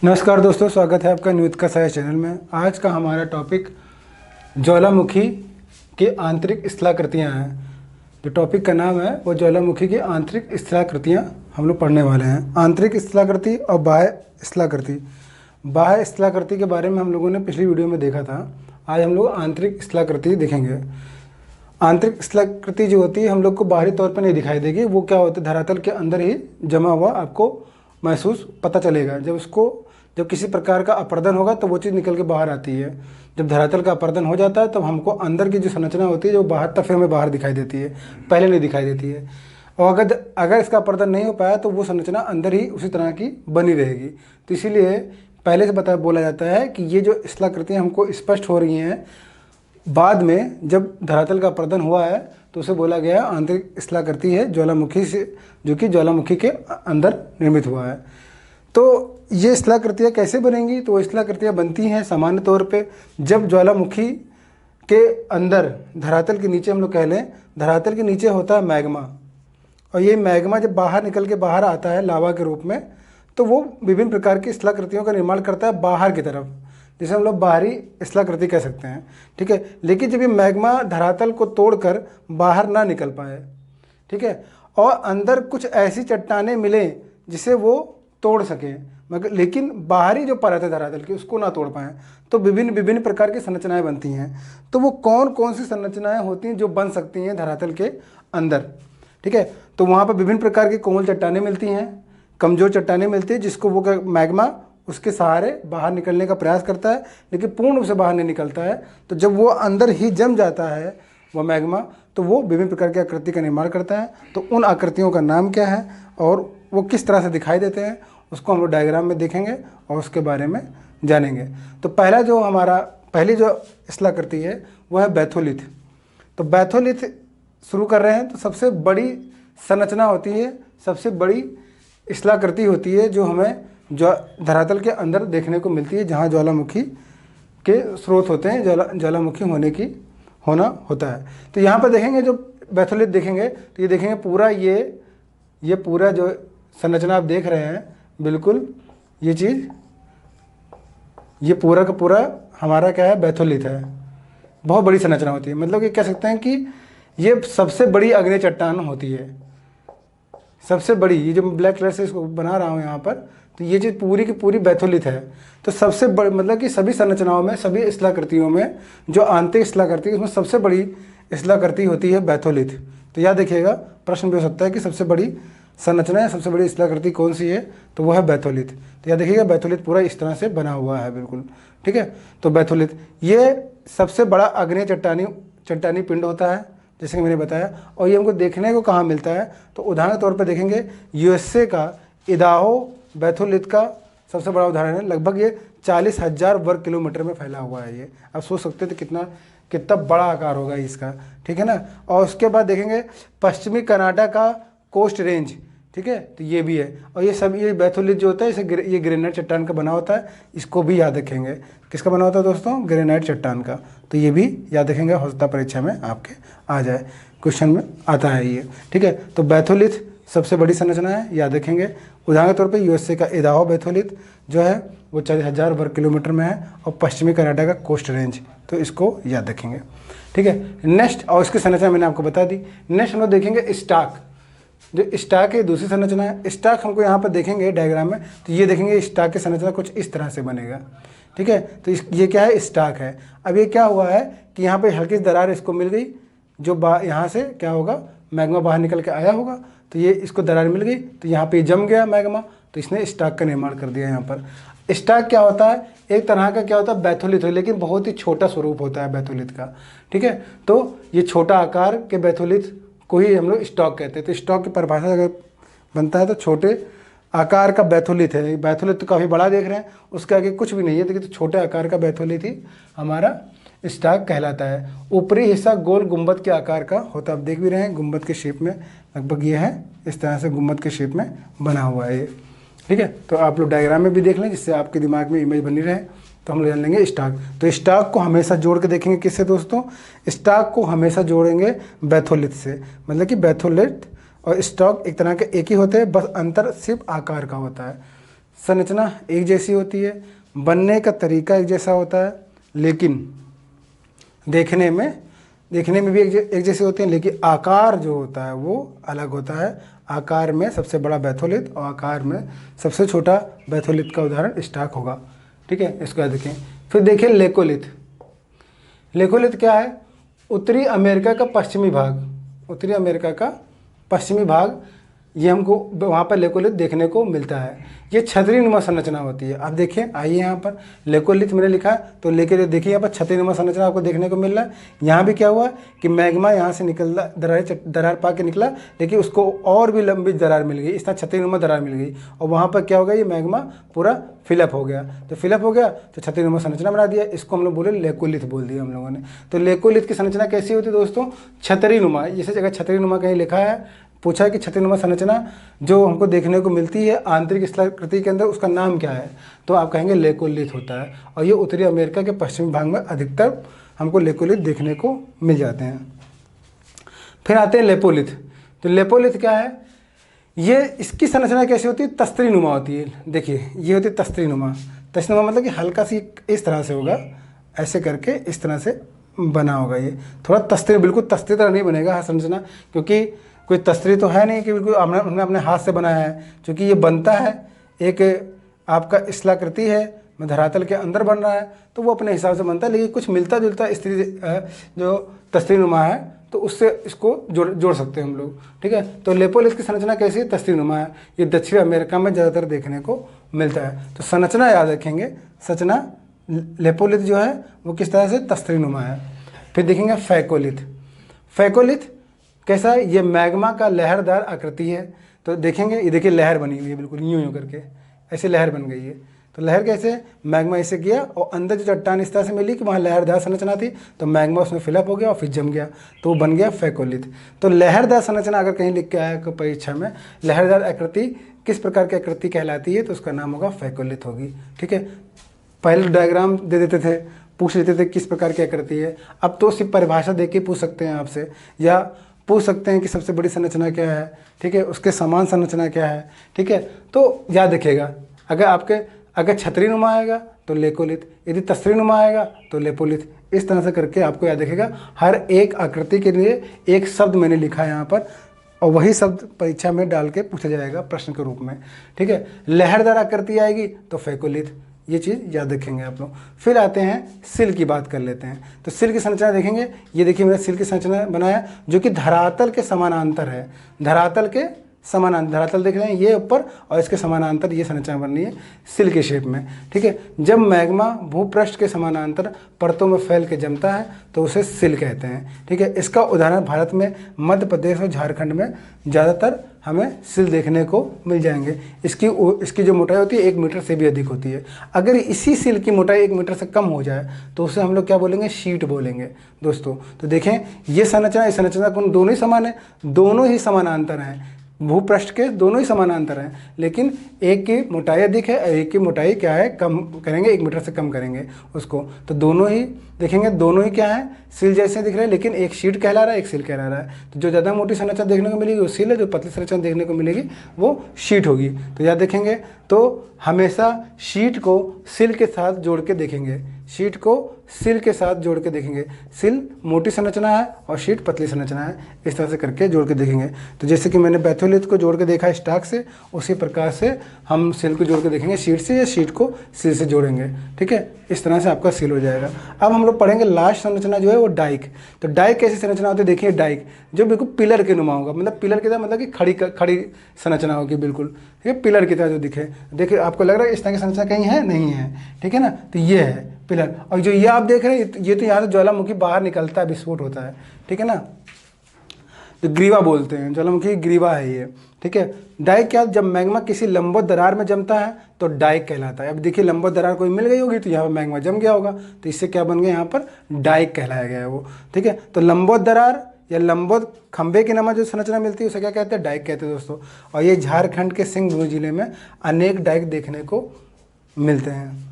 नमस्कार दोस्तों, स्वागत है आपका न्यूज का साइंस चैनल में। आज का हमारा टॉपिक ज्वालामुखी की आंतरिक स्थलाकृतियाँ हैं। जो टॉपिक का नाम है वो ज्वालामुखी की आंतरिक स्थलाकृतियाँ हम लोग पढ़ने वाले हैं। आंतरिक स्थलाकृति और बाह्य स्थलाकृति। बाह्य स्थलाकृति के बारे में हम लोगों ने पिछली वीडियो में देखा था। आज हम लोग आंतरिक स्थलाकृति देखेंगे। आंतरिक स्थलाकृति जो होती है हम लोग को बाहरी तौर पर नहीं दिखाई देगी। वो क्या होता है, धरातल के अंदर ही जमा हुआ आपको महसूस पता चलेगा। जब किसी प्रकार का अपरदन होगा तो वो चीज़ निकल के बाहर आती है। जब धरातल का अपरदन हो जाता है तब हमको अंदर की जो संरचना होती है जो बाहर तब फिर हमें बाहर दिखाई देती है, पहले नहीं दिखाई देती है। और अगर इसका अपरदन नहीं हो पाया तो वो संरचना अंदर ही उसी तरह की बनी रहेगी। तो इसीलिए पहले से बोला जाता है कि ये जो स्थलाकृतियाँ हमको स्पष्ट हो रही हैं बाद में, जब धरातल का अपरदन हुआ है तो उसे बोला गया आंतरिक स्थलाकृति है ज्वालामुखी से, जो कि ज्वालामुखी के अंदर निर्मित हुआ है। तो ये स्थलाकृतियाँ कैसे बनेंगी? तो वो स्थलाकृतियाँ बनती हैं सामान्य तौर पे जब ज्वालामुखी के अंदर धरातल के नीचे, हम लोग कह लें धरातल के नीचे होता है मैग्मा, और ये मैग्मा जब बाहर निकल के बाहर आता है लावा के रूप में, तो वो विभिन्न प्रकार की स्थलाकृतियों का निर्माण करता है बाहर की तरफ, जिसे हम लोग बाहरी स्थलाकृति कह सकते हैं। ठीक है, लेकिन जब ये मैग्मा धरातल को तोड़कर बाहर ना निकल पाए, ठीक है, और अंदर कुछ ऐसी चट्टानें मिलें जिसे वो तोड़ सकें, मगर लेकिन बाहरी जो परत है धरातल की उसको ना तोड़ पाएँ, तो विभिन्न प्रकार की संरचनाएं बनती हैं। तो वो कौन कौन सी संरचनाएं होती हैं जो बन सकती हैं धरातल के अंदर? ठीक है, तो वहाँ पर विभिन्न प्रकार की कोमल चट्टानें मिलती हैं, कमज़ोर चट्टानें मिलती हैं, जिसको वो मैग्मा उसके सहारे बाहर निकलने का प्रयास करता है, लेकिन पूर्ण रूप से बाहर नहीं निकलता है। तो जब वो अंदर ही जम जाता है वह मैग्मा, तो वो विभिन्न प्रकार की आकृति का निर्माण करता है। तो उन आकृतियों का नाम क्या है और वो किस तरह से दिखाई देते हैं उसको हम लोग डायग्राम में देखेंगे और उसके बारे में जानेंगे। तो पहली जो स्थलाकृति है वह है बैथोलिथ। तो बैथोलिथ शुरू कर रहे हैं। तो सबसे बड़ी संरचना होती है, सबसे बड़ी स्थलाकृति होती है जो हमें धरातल के अंदर देखने को मिलती है, जहाँ ज्वालामुखी के स्रोत होते हैं, ज्वालामुखी होना होता है। तो यहाँ पर देखेंगे, जो बैथोलिथ देखेंगे तो ये देखेंगे पूरा ये पूरा जो संरचना आप देख रहे हैं, बिल्कुल ये चीज़, ये पूरा का पूरा हमारा क्या है, बैथोलिथ है। बहुत बड़ी संरचना होती है, मतलब ये कह सकते हैं कि ये सबसे बड़ी अग्नेय चट्टान होती है, सबसे बड़ी। ये जो ब्लैक कलर से इसको बना रहा हूँ यहाँ पर, तो ये चीज़ पूरी की पूरी बैथोलिथ है। तो सबसे बड़ी, मतलब कि सभी संरचनाओं में, सभी स्थलाकृतियों में जो आंतरिक स्थलाकृति, उसमें सबसे बड़ी स्थलाकृति होती है बैथोलिथ। तो याद देखिएगा, प्रश्न भी हो सकता है कि सबसे बड़ी संरचना है, सबसे बड़ी स्थलाकृति कौन सी है, तो वह है बैथोलिथ। तो याद देखिएगा, बैथोलिथ पूरा इस तरह से बना हुआ है, बिल्कुल। ठीक है, तो बैथोलिथ ये सबसे बड़ा अग्नेय चट्टानी पिंड होता है, जैसे कि मैंने बताया। और ये हमको देखने को कहाँ मिलता है, तो उदाहरण के तौर पर देखेंगे यूएसए का इदाहो बैथोलिथ का सबसे बड़ा उदाहरण है। लगभग ये 40,000 वर्ग किलोमीटर में फैला हुआ है। ये आप सोच सकते हैं तो कितना बड़ा आकार होगा इसका। ठीक है ना। और उसके बाद देखेंगे पश्चिमी कनाडा का कोस्ट रेंज, ठीक है, तो ये भी है। और ये बैथोलिथ जो होता है ये ग्रेनाइट चट्टान का बना होता है। इसको भी याद रखेंगे, किसका बना होता है दोस्तों, ग्रेनाइट चट्टान का। तो ये भी याद रखेंगे, हो सकता है परीक्षा में आपके आ जाए, क्वेश्चन में आता है ये। ठीक है, तो बैथोलिथ सबसे बड़ी संरचना है, याद रखेंगे। उदाहरण के तौर पे यूएसए का इदाहो बैथोलिथ जो है वो 40,000 वर्ग किलोमीटर में है, और पश्चिमी कनाडा का कोस्ट रेंज, तो इसको याद रखेंगे। ठीक है, नेक्स्ट, और इसकी संरचना मैंने आपको बता दी। नेक्स्ट हम लोग देखेंगे स्टाक। जो स्टाक है दूसरी संरचना है। स्टाक हमको यहाँ पर देखेंगे डायग्राम में, तो ये देखेंगे स्टाक की संरचना कुछ इस तरह से बनेगा। ठीक है, तो ये क्या है, स्टाक है। अब ये क्या हुआ है कि यहाँ पे हल्की सी दरार इसको मिल गई, जो यहाँ से क्या होगा, मैग्मा बाहर निकल के आया होगा, तो ये इसको दरार मिल गई, तो यहाँ पे जम गया मैग्मा, तो इसने स्टाक का निर्माण कर दिया। यहाँ पर स्टाक क्या होता है, एक तरह का क्या होता है, बैथोलिथ है, लेकिन बहुत ही छोटा स्वरूप होता है बैथोलिथ का। ठीक है, तो ये छोटा आकार के बैथोलिथ को ही हम लोग स्टॉक कहते हैं। तो स्टॉक की परिभाषा अगर बनता है तो छोटे आकार का बैथोलिथ है। बैथोलिथ तो काफ़ी बड़ा देख रहे हैं, उसके आगे कुछ भी नहीं है, तो छोटे आकार का बैथोलिथ ही हमारा स्टॉक कहलाता है। ऊपरी हिस्सा गोल गुंबद के आकार का होता है, आप देख भी रहे हैं, गुंबद के शेप में लगभग ये है, इस तरह से गुंबद के शेप में बना हुआ है ये। ठीक है, तो आप लोग डायग्राम में भी देख लें, जिससे आपके दिमाग में इमेज बनी रहे। तो हम लोग जान लेंगे स्टॉक। तो स्टॉक को हमेशा जोड़ के देखेंगे किससे दोस्तों, स्टॉक को हमेशा जोड़ेंगे बैथोलिथ से। मतलब कि बैथोलिथ और स्टॉक एक तरह के एक ही होते हैं, बस अंतर सिर्फ आकार का होता है। संरचना एक जैसी होती है, बनने का तरीका एक जैसा होता है, लेकिन देखने में भी एक जैसे होते हैं, लेकिन आकार जो होता है वो अलग होता है। आकार में सबसे बड़ा बैथोलिथ और आकार में सबसे छोटा बैथोलिथ का उदाहरण स्टाक होगा। ठीक है, इसको याद रखें। फिर देखिए लेकोलिथ। लेकोलिथ क्या है? उत्तरी अमेरिका का पश्चिमी भाग, उत्तरी अमेरिका का पश्चिमी भाग, ये हमको वहाँ पर लेकोलिथ देखने को मिलता है। ये छतरीनुमा संरचना होती है। आप देखिए, आइए यहाँ पर लेकोलिथ मैंने लिखा है, तो लेके देखिए यहाँ पर छतरीनुमा संरचना आपको देखने को मिल रहा है। यहाँ भी क्या हुआ कि मैग्मा यहाँ से निकला, दरार पा के निकला, लेकिन उसको और भी लंबी दरार मिल गई, इस तरह छतरीनुमा दरार मिल गई, और वहाँ पर क्या हो गया, ये मैग्मा पूरा फिलअप हो गया। तो फिलअप हो गया तो छतरीनुमा संरचना बना दिया, इसको हम लोग बोले लेकोलिथ बोल दिया हम लोगों ने। तो लेकोलिथ की संरचना कैसी होती है दोस्तों? छतरीनुमा। इसी जगह छतरीनुमा कहीं लिखा है, पूछा है कि छतरीनुमा संरचना जो हमको देखने को मिलती है आंतरिक स्थलाकृति के अंदर, उसका नाम क्या है? तो आप कहेंगे लेकोलिथ होता है, और ये उत्तरी अमेरिका के पश्चिमी भाग में अधिकतर हमको लेकोलिथ देखने को मिल जाते हैं। फिर आते हैं लेपोलिथ। तो लेपोलिथ क्या है? ये इसकी संरचना कैसी होती है? तस्तरीनुमा होती है। देखिए ये होती है तस्तरीनुमा। तस्तरीनुमा मतलब कि हल्का सी इस तरह से होगा, ऐसे करके इस तरह से बना होगा। ये थोड़ा तस्तरी, बिल्कुल तस्तरी तरह नहीं बनेगा हर संरचना, क्योंकि कोई तस्तरी तो है नहीं कि बिल्कुल हमने अपने हाथ से बनाया है। क्योंकि ये बनता है, एक आपका स्थलाकृति है, धरातल के अंदर बन रहा है, तो वो अपने हिसाब से बनता है, लेकिन कुछ मिलता जुलता स्थिति जो तस्तरीनुमा है, तो उससे इसको जोड़ सकते हैं हम लोग। ठीक है, तो लेपोलिथ की संरचना कैसी है? तस्तरीनुमा है। ये दक्षिण अमेरिका में ज़्यादातर देखने को मिलता है। तो संरचना याद रखेंगे, संरचना लेपोलिथ जो है वो किस तरह से? तस्तरीनुमा है। फिर देखेंगे फैकोलिथ। फैकोलिथ कैसा है? ये मैग्मा का लहरदार आकृति है। तो देखेंगे, ये देखिए लहर बनी हुई है, बिल्कुल यूं करके ऐसे लहर बन गई है। तो लहर कैसे? मैग्मा ऐसे किया और अंदर जो चट्टान इस तरह से मिली कि वहाँ लहरदार संरचना थी, तो मैग्मा उसमें फिलअप हो गया और फिर जम गया, तो वो बन गया फैकोलिथ। तो लहरदार संरचना अगर कहीं लिख के आया परीक्षा में, लहरदार आकृति किस प्रकार की आकृति कहलाती है, तो उसका नाम होगा फैकोलिथ होगी। ठीक है, पहले डायग्राम दे देते थे, पूछ लेते थे किस प्रकार की आकृति है। अब तो सिर्फ परिभाषा दे के पूछ सकते हैं आपसे, या पूछ सकते हैं कि सबसे बड़ी संरचना क्या है। ठीक है, उसके समान संरचना क्या है। ठीक है, तो याद रखिएगा, अगर छतरीनुमा आएगा तो लेकोलिथ, यदि तस्तरीनुमा आएगा तो लेपोलिथ। इस तरह से करके आपको याद रखिएगा। हर एक आकृति के लिए एक शब्द मैंने लिखा है यहाँ पर, और वही शब्द परीक्षा में डाल के पूछा जाएगा प्रश्न के रूप में। ठीक है, लहरदार आकृति आएगी तो फैकोलिथ, ये चीज़ याद रखेंगे आप लोग। फिर आते हैं सिल की बात कर लेते हैं। तो सिल की संरचना देखेंगे, ये देखिए मैंने सिल की संरचना बनाया जो कि धरातल के समानांतर है। धरातल के समानांतर, धरातल देख रहे हैं ये ऊपर, और इसके समानांतर ये संरचना बननी है सिल के शेप में। ठीक है, जब मैग्मा भूपृष्ठ के समानांतर परतों में फैल के जमता है तो उसे सिल कहते हैं। ठीक है, इसका उदाहरण भारत में मध्य प्रदेश और झारखंड में ज़्यादातर हमें सिल देखने को मिल जाएंगे। इसकी जो मोटाई होती है 1 मीटर से भी अधिक होती है। अगर इसी सिल की मोटाई 1 मीटर से कम हो जाए तो उसे हम लोग क्या बोलेंगे? शीट बोलेंगे दोस्तों। तो देखें, ये संरचना, इस संरचना को दोनों ही समान है, दोनों ही समानांतर हैं, भूपृष्ठ के दोनों ही समानांतर हैं, लेकिन एक की मोटाई अधिक है और एक की मोटाई क्या है? कम करेंगे, 1 मीटर से कम करेंगे उसको। तो दोनों ही देखेंगे, दोनों ही क्या है? सिल जैसे दिख रहे हैं, लेकिन एक शीट कहला रहा है, एक सिल कहला रहा है। तो जो ज़्यादा मोटी संरचना देखने को मिलेगी वो सिल है, जो पतली संरचना देखने को मिलेगी वो शीट होगी। तो याद देखेंगे, तो हमेशा शीट को सिल के साथ जोड़ के देखेंगे, शीट को सिल के साथ जोड़ के देखेंगे। सिल मोटी संरचना है और शीट पतली संरचना है, इस तरह से करके जोड़ के देखेंगे। तो जैसे कि मैंने बैथोलिथ को जोड़ के देखा स्टाक से, उसी प्रकार से हम सिल को जोड़ के देखेंगे शीट से, या शीट को सिल से जोड़ेंगे। ठीक है, इस तरह से आपका सिल हो जाएगा। अब हम लोग पढ़ेंगे लास्ट संरचना जो है वो डाइक। तो डाइक कैसी संरचना होती है? देखिए डाइक जो बिल्कुल पिलर के नुमा होगा, मतलब पिलर की तरह, मतलब कि खड़ी संरचना होगी बिल्कुल। ठीक है, पिलर की तरह जो दिखे। देखिए आपको लग रहा है इस तरह की संरचना कहीं है? नहीं है। ठीक है ना, तो ये है पिलर। और जो ये आप देख रहे हैं, ये तो यहाँ से ज्वालामुखी बाहर निकलता है, विस्फोट होता है। ठीक है ना, तो ग्रीवा बोलते हैं, ज्वालामुखी ग्रीवा है ये। ठीक है, डाइक क्या? जब मैग्मा किसी लंबवत दरार में जमता है तो डाइक कहलाता है। अब देखिए लंबवत दरार कोई मिल गई होगी तो यहाँ पर मैग्मा जम गया होगा, तो इससे क्या बन गया? यहाँ पर डाइक कहलाया गया है वो। ठीक है, तो लंबवत दरार या लंबवत खंभे की नमा जो संरचना मिलती है उसे क्या कहते हैं? डाइक कहते हैं दोस्तों। और ये झारखंड के सिंहभूम जिले में अनेक डाइक देखने को मिलते हैं।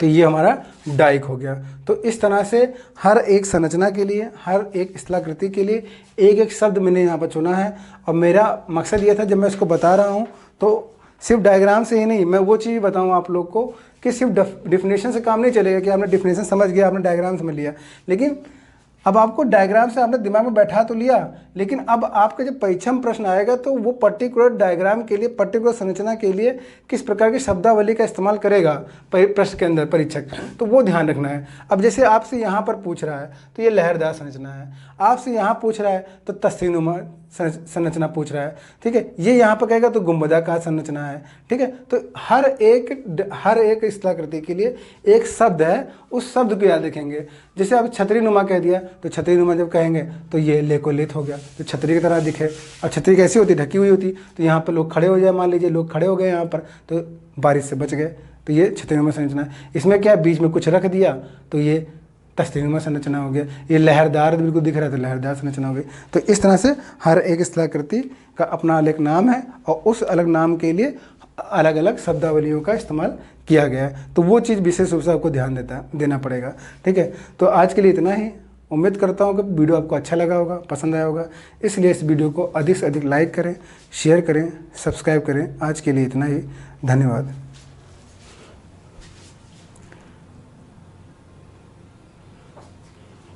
तो ये हमारा डाइक हो गया। तो इस तरह से हर एक संरचना के लिए, हर एक स्थलाकृति के लिए एक एक शब्द मैंने यहाँ पर चुना है। और मेरा मकसद ये था, जब मैं इसको बता रहा हूँ तो सिर्फ डायग्राम से ही नहीं, मैं वो चीज़ बताऊँ आप लोग को कि सिर्फ डिफिनेशन से काम नहीं चलेगा कि आपने डिफिनेशन समझ गया, आपने डायग्राम समझ लिया, लेकिन अब आपको डायग्राम से आपने दिमाग में बैठा तो लिया, लेकिन अब आपका जब परीक्षा में प्रश्न आएगा तो वो पर्टिकुलर डायग्राम के लिए, पर्टिकुलर संरचना के लिए किस प्रकार की शब्दावली का इस्तेमाल करेगा प्रश्न के अंदर परीक्षक, तो वो ध्यान रखना है। अब जैसे आपसे यहाँ पर पूछ रहा है तो ये लहरदार संरचना है, आपसे यहाँ पूछ रहा है तो तस्वीनुमा संरचना पूछ रहा है, ठीक है, ये यहाँ पर कहेगा तो गुंबदाकार संरचना है, ठीक है। तो हर एक स्थलाकृति के लिए एक शब्द है, उस शब्द को याद रखेंगे। जैसे आप छतरीनुमा कह दिया तो छतरीनुमा जब कहेंगे तो ये लेकोलिथ हो गया, तो छतरी की तरह दिखे। और छतरी कैसी होती, ढकी हुई होती, तो यहाँ पर लोग खड़े हो जाए, मान लीजिए लोग खड़े हो गए यहाँ पर तो बारिश से बच गए, तो ये छतरीनुमा संरचना है। इसमें क्या बीच में कुछ रख दिया तो ये तस्वीनुमा संरचना हो गया। ये लहरदार बिल्कुल दिख रहा है तो लहरदार संरचना हो गई। तो इस तरह से हर एक स्थलाकृति का अपना अलग नाम है और उस अलग नाम के लिए अलग अलग शब्दावलियों का इस्तेमाल किया गया है। तो वो चीज़ विशेष रूप से आपको ध्यान देना पड़ेगा, ठीक है। तो आज के लिए इतना ही। उम्मीद करता हूँ कि वीडियो आपको अच्छा लगा होगा, पसंद आया होगा। इसलिए इस वीडियो को अधिक से अधिक लाइक करें, शेयर करें, सब्सक्राइब करें। आज के लिए इतना ही। धन्यवाद।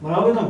बराबर तुम